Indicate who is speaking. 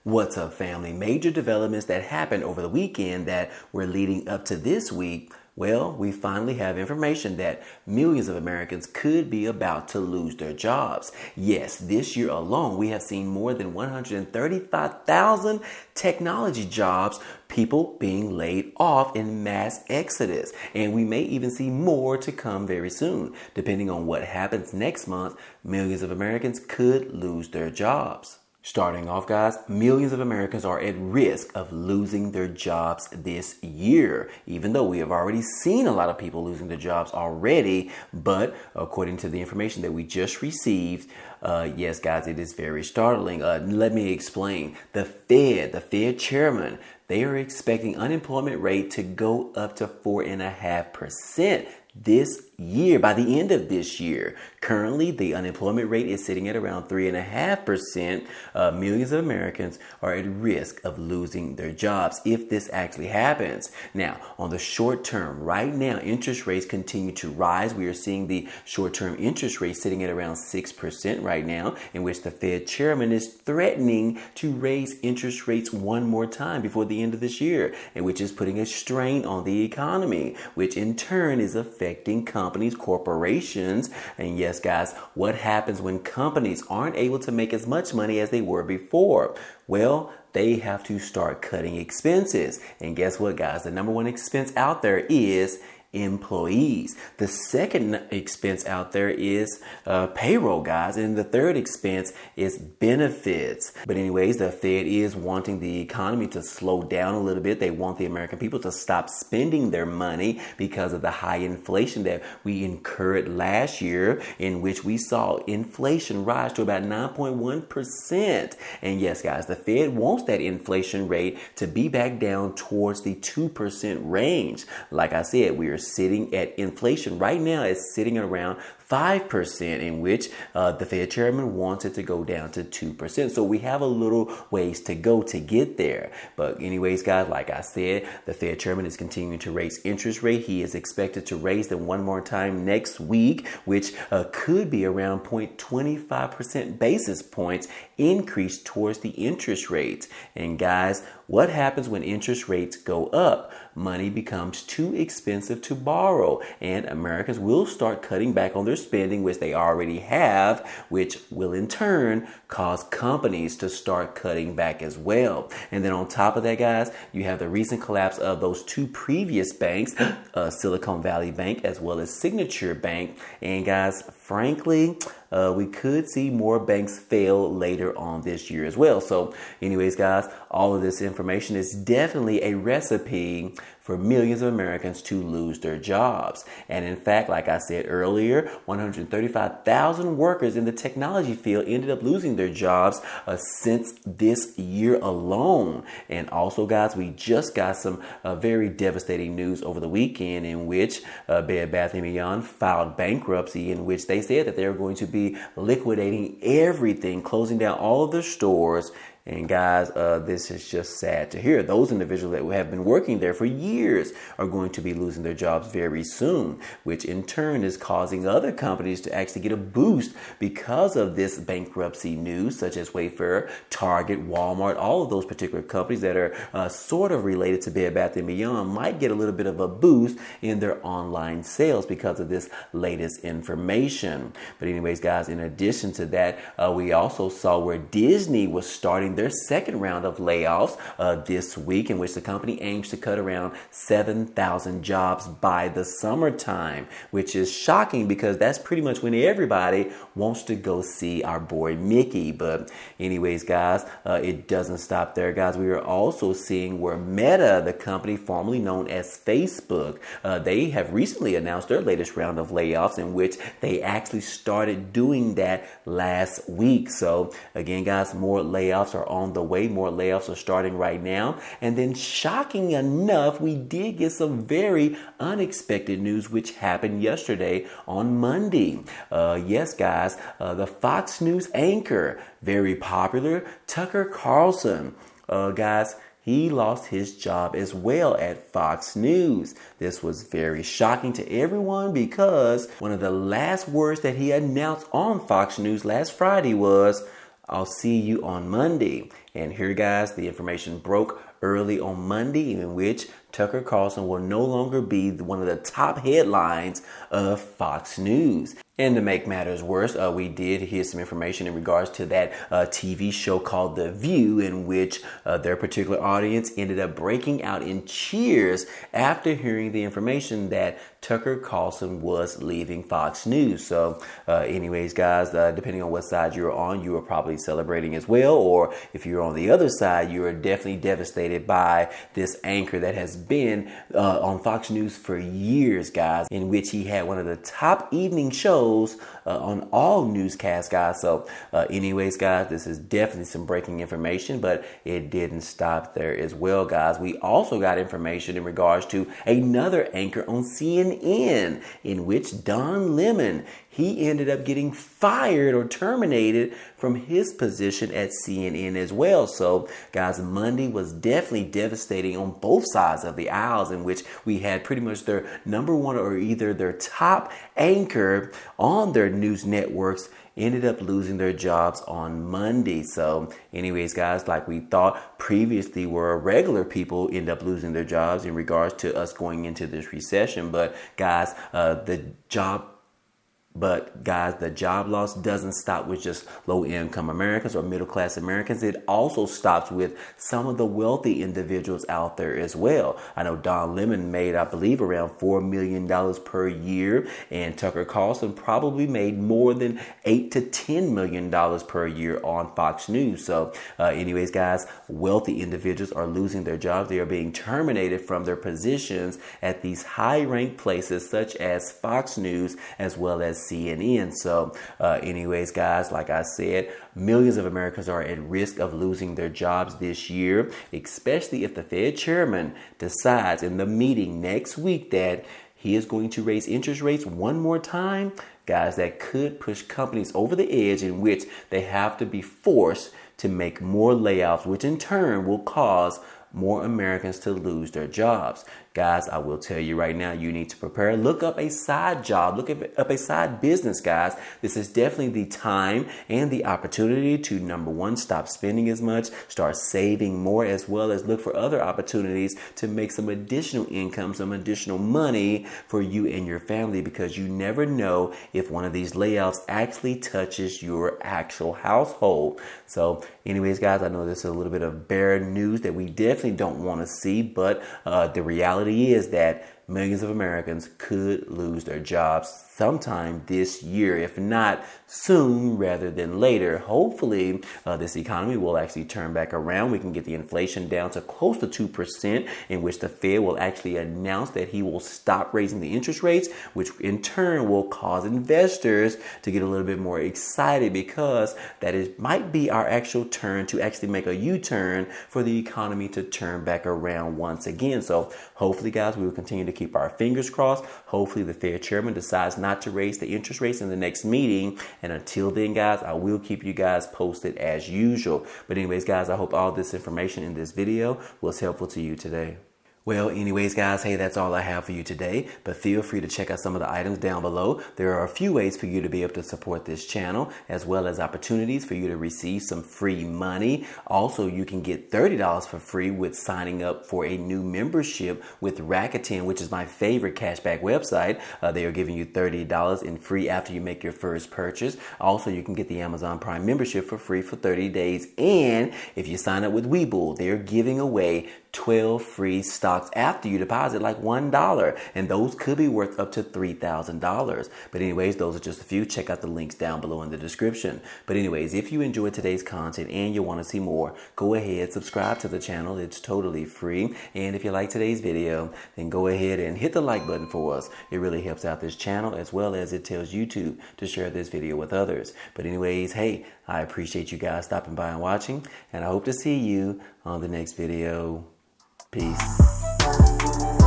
Speaker 1: What's up, family? Major developments that happened over the weekend that were leading up to this week. Well, we finally have information that millions of Americans could be about to lose their jobs. Yes, this year alone, we have seen more than 135,000 technology jobs, people being laid off in mass exodus. And we may even see more to come very soon. Depending on what happens next month, millions of Americans could lose their jobs. Starting off, guys, millions of Americans are at risk of losing their jobs this year, even though we have already seen a lot of people losing their jobs already. But according to the information that we just received, yes, guys, it is very startling. Let me explain. The Fed chairman, they are expecting unemployment rate to go up to 4.5% this year, by the end of this year. Currently, the unemployment rate is sitting at around 3.5%. Millions of Americans are at risk of losing their jobs if this actually happens. Now, on the short term, right now, interest rates continue to rise. We are seeing the short-term interest rate sitting at around 6% right now, in which the Fed chairman is threatening to raise interest rates one more time before the end of this year, and which is putting a strain on the economy, which in turn is affecting companies, corporations. And yes, guys, what happens when companies aren't able to make as much money as they were before? Well, they have to start cutting expenses. And guess what, guys? The number one expense out there is employees. The second expense out there is payroll, guys. And the third expense is benefits. But anyways, the Fed is wanting the economy to slow down a little bit. They want the American people to stop spending their money because of the high inflation that we incurred last year, in which we saw inflation rise to about 9.1%. And yes, guys, the Fed wants that inflation rate to be back down towards the 2% range. Like I said, we are sitting at inflation right now is sitting around 5%, in which the Fed chairman wants it to go down to 2%. So we have a little ways to go to get there. But anyways, guys, like I said, the Fed chairman is continuing to raise interest rate. He is expected to raise them one more time next week, which could be around 0.25% basis points increase towards the interest rates. And guys, what happens when interest rates go up? Money becomes too expensive to borrow, and Americans will start cutting back on their spending, which they already have, which will in turn cause companies to start cutting back as well. And then on top of that, guys, you have the recent collapse of those two previous banks, Silicon Valley Bank as well as Signature Bank. And guys, frankly, we could see more banks fail later on this year as well. So anyways, guys, all of this information is definitely a recipe for millions of Americans to lose their jobs. And in fact, like I said earlier, 135,000 workers in the technology field ended up losing their jobs since this year alone. And also, guys, we just got some very devastating news over the weekend, in which Bed Bath & Beyond filed bankruptcy, in which they said that they were going to be liquidating everything, closing down all of their stores. And guys, this is just sad to hear. Those individuals that have been working there for years are going to be losing their jobs very soon, which in turn is causing other companies to actually get a boost because of this bankruptcy news, such as Wayfair, Target, Walmart. All of those particular companies that are sort of related to Bed Bath & Beyond might get a little bit of a boost in their online sales because of this latest information. But anyways, guys, in addition to that, we also saw where Disney was starting their second round of layoffs this week, in which the company aims to cut around 7,000 jobs by the summertime, which is shocking because that's pretty much when everybody wants to go see our boy Mickey. But anyways, guys, it doesn't stop there, guys. We are also seeing where Meta, the company formerly known as Facebook, they have recently announced their latest round of layoffs, in which they actually started doing that last week. So again, guys, more layoffs are on the way. More layoffs are starting right now. And then shocking enough, we did get some very unexpected news which happened yesterday on Monday. Yes, guys, the Fox News anchor, very popular, Tucker Carlson, guys, he lost his job as well at Fox News. This was very shocking to everyone because one of the last words that he announced on Fox News last Friday was, "I'll see you on Monday." And here, guys, the information broke early on Monday, in which Tucker Carlson will no longer be one of the top headlines of Fox News. And to make matters worse, we did hear some information in regards to that TV show called The View, in which their particular audience ended up breaking out in cheers after hearing the information that Tucker Carlson was leaving Fox News. So anyways, guys, depending on what side you're on, you are probably celebrating as well. Or if you're on the other side, you are definitely devastated by this anchor that has been on Fox News for years, guys, in which he had one of the top evening shows on all newscasts, guys. So anyways, guys, this is definitely some breaking information, but it didn't stop there as well, guys. We also got information in regards to another anchor on CNN, in which Don Lemon, he ended up getting fired or terminated from his position at CNN as well. So, guys, Monday was definitely devastating on both sides of the aisles, in which we had pretty much their number one or either their top anchor on their news networks ended up losing their jobs on Monday. So anyways, guys, like we thought previously, where regular people end up losing their jobs in regards to us going into this recession. But guys, the job loss doesn't stop with just low-income Americans or middle-class Americans. It also stops with some of the wealthy individuals out there as well. I know Don Lemon made, I believe, around $4 million per year, and Tucker Carlson probably made more than $8 to $10 million per year on Fox News. So anyways, guys, wealthy individuals are losing their jobs. They are being terminated from their positions at these high-ranked places such as Fox News as well as CNN. So anyways, guys, like I said, millions of Americans are at risk of losing their jobs this year, especially if the Fed chairman decides in the meeting next week that he is going to raise interest rates one more time. Guys, that could push companies over the edge, in which they have to be forced to make more layoffs, which in turn will cause more Americans to lose their jobs. Guys, I will tell you right now, you need to prepare. Look up a side job. Look up a side business, guys. This is definitely the time and the opportunity to, number one, stop spending as much, start saving more, as well as look for other opportunities to make some additional income, some additional money for you and your family, because you never know if one of these layoffs actually touches your actual household. So anyways, guys, I know this is a little bit of bad news that we definitely don't want to see, but the reality is that millions of Americans could lose their jobs sometime this year, if not soon rather than later. Hopefully, this economy will actually turn back around. We can get the inflation down to close to 2%, in which the Fed will actually announce that he will stop raising the interest rates, which in turn will cause investors to get a little bit more excited, because that might be our actual turn to actually make a U-turn for the economy to turn back around once again. So hopefully, guys, we will continue to keep our fingers crossed. Hopefully the Fed chairman decides not to raise the interest rates in the next meeting. And until then, guys, I will keep you guys posted as usual. But anyways, guys, I hope all this information in this video was helpful to you today. Well, anyways, guys, hey, that's all I have for you today, but feel free to check out some of the items down below. There are a few ways for you to be able to support this channel, as well as opportunities for you to receive some free money. Also, you can get $30 for free with signing up for a new membership with Rakuten, which is my favorite cashback website. They are giving you $30 in free after you make your first purchase. Also, you can get the Amazon Prime membership for free for 30 days. And if you sign up with Webull, they're giving away 12 free stocks after you deposit like $1, and those could be worth up to $3,000. But anyways, those are just a few. Check out the links down below in the description. But anyways, if you enjoyed today's content and you want to see more, go ahead, subscribe to the channel. It's totally free. And if you like today's video, then go ahead and hit the like button for us. It really helps out this channel, as well as it tells YouTube to share this video with others. But anyways, hey, I appreciate you guys stopping by and watching, and I hope to see you on the next video. Peace.